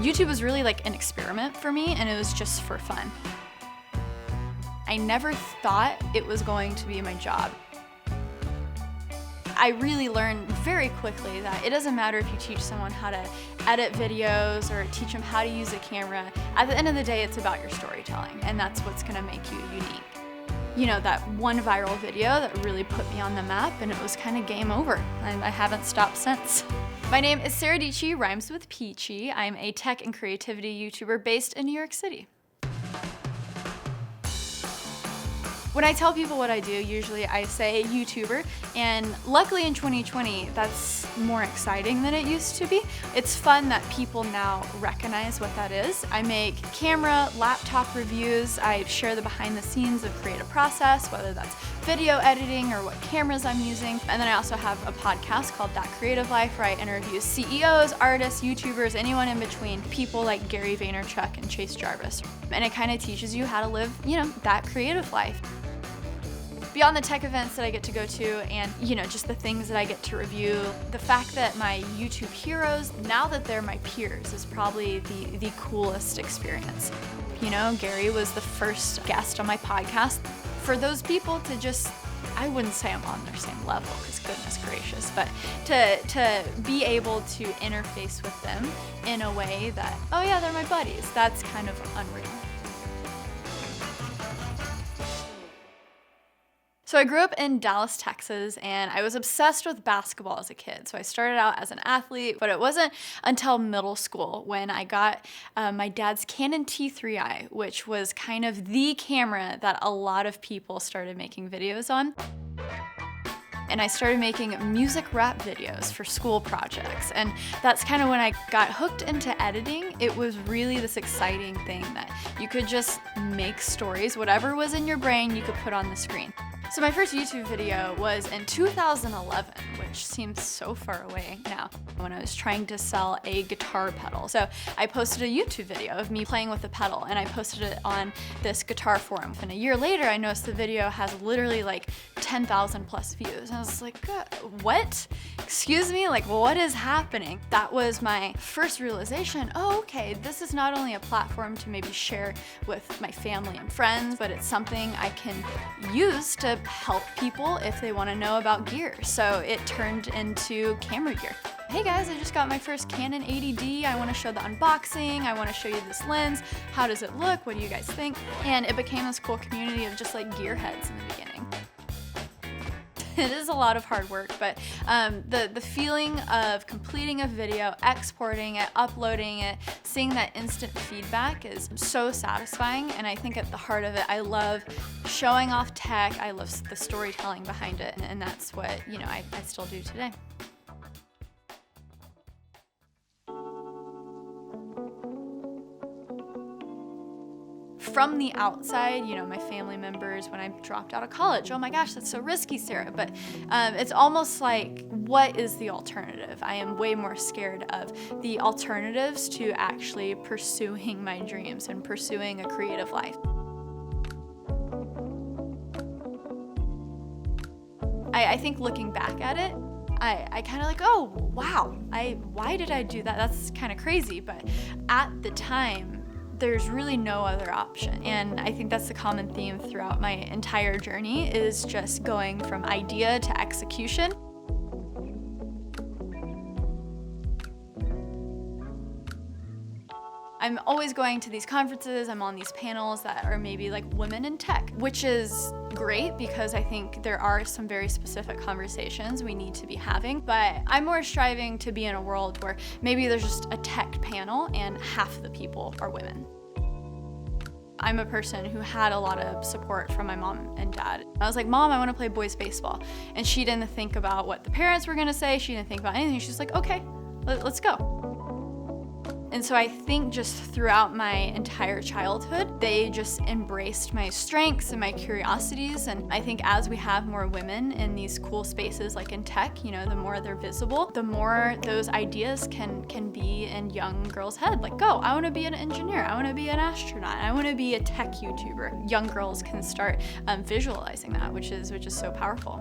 YouTube was really like an experiment for me, and it was just for fun. I never thought it was going to be my job. I really learned very quickly that it doesn't matter if you teach someone how to edit videos or teach them how to use a camera. At the end of the day, it's about your storytelling, and that's what's gonna make you unique. You know, that one viral video that really put me on the map, and it was kind of game over, and I haven't stopped since. My name is Sara Dietschy, rhymes with peachy. I'm a tech and creativity YouTuber based in New York City. When I tell people what I do, usually I say YouTuber, and luckily in 2020, that's more exciting than it used to be. It's fun that people now recognize what that is. I make camera, laptop reviews, I share the behind the scenes of creative process, whether that's video editing or what cameras I'm using. And then I also have a podcast called That Creative Life, where I interview CEOs, artists, YouTubers, anyone in between, people like Gary Vaynerchuk and Chase Jarvis. And it kind of teaches you how to live, that creative life. Beyond the tech events that I get to go to and, just the things that I get to review, the fact that my YouTube heroes, now that they're my peers, is probably the coolest experience. Gary was the first guest on my podcast. For those people to just, I wouldn't say I'm on their same level, because goodness gracious, but to be able to interface with them in a way that, oh yeah, they're my buddies, that's kind of unreal. So I grew up in Dallas, Texas, and I was obsessed with basketball as a kid. So I started out as an athlete, but it wasn't until middle school when I got my dad's Canon T3i, which was kind of the camera that a lot of people started making videos on. And I started making music rap videos for school projects. And that's kind of when I got hooked into editing. It was really this exciting thing that you could just make stories, whatever was in your brain, you could put on the screen. So my first YouTube video was in 2011, which seems so far away now, when I was trying to sell a guitar pedal. So I posted a YouTube video of me playing with the pedal, and I posted it on this guitar forum. And a year later, I noticed the video has literally like 10,000 plus views. And I was like, what? Excuse me, like what is happening? That was my first realization, oh, okay, this is not only a platform to maybe share with my family and friends, but it's something I can use to help people if they want to know about gear. So it turned into camera gear. Hey guys, I just got my first Canon 80D. I want to show the unboxing. I want to show you this lens. How does it look? What do you guys think? And it became this cool community of just like gearheads in the beginning. It is a lot of hard work, but the feeling of completing a video, exporting it, uploading it, seeing that instant feedback is so satisfying. And I think at the heart of it, I love showing off tech. I love the storytelling behind it, and that's what I still do today. From the outside, my family members, when I dropped out of college, oh my gosh, that's so risky, Sarah. But it's almost like, what is the alternative? I am way more scared of the alternatives to actually pursuing my dreams and pursuing a creative life. I think looking back at it, I kind of like, oh, wow, why did I do that? That's kind of crazy. But at the time, there's really no other option. And I think that's the common theme throughout my entire journey, is just going from idea to execution. I'm always going to these conferences, I'm on these panels that are maybe like women in tech, which is great because I think there are some very specific conversations we need to be having, but I'm more striving to be in a world where maybe there's just a tech panel and half the people are women. I'm a person who had a lot of support from my mom and dad. I was like, Mom, I want to play boys baseball. And she didn't think about what the parents were gonna say. She didn't think about anything. She's like, okay, let's go. And so I think just throughout my entire childhood, they just embraced my strengths and my curiosities. And I think as we have more women in these cool spaces like in tech, the more they're visible, the more those ideas can be in young girls' head. Like, oh, I want to be an engineer, I want to be an astronaut, I want to be a tech YouTuber. Young girls can start visualizing that, which is so powerful.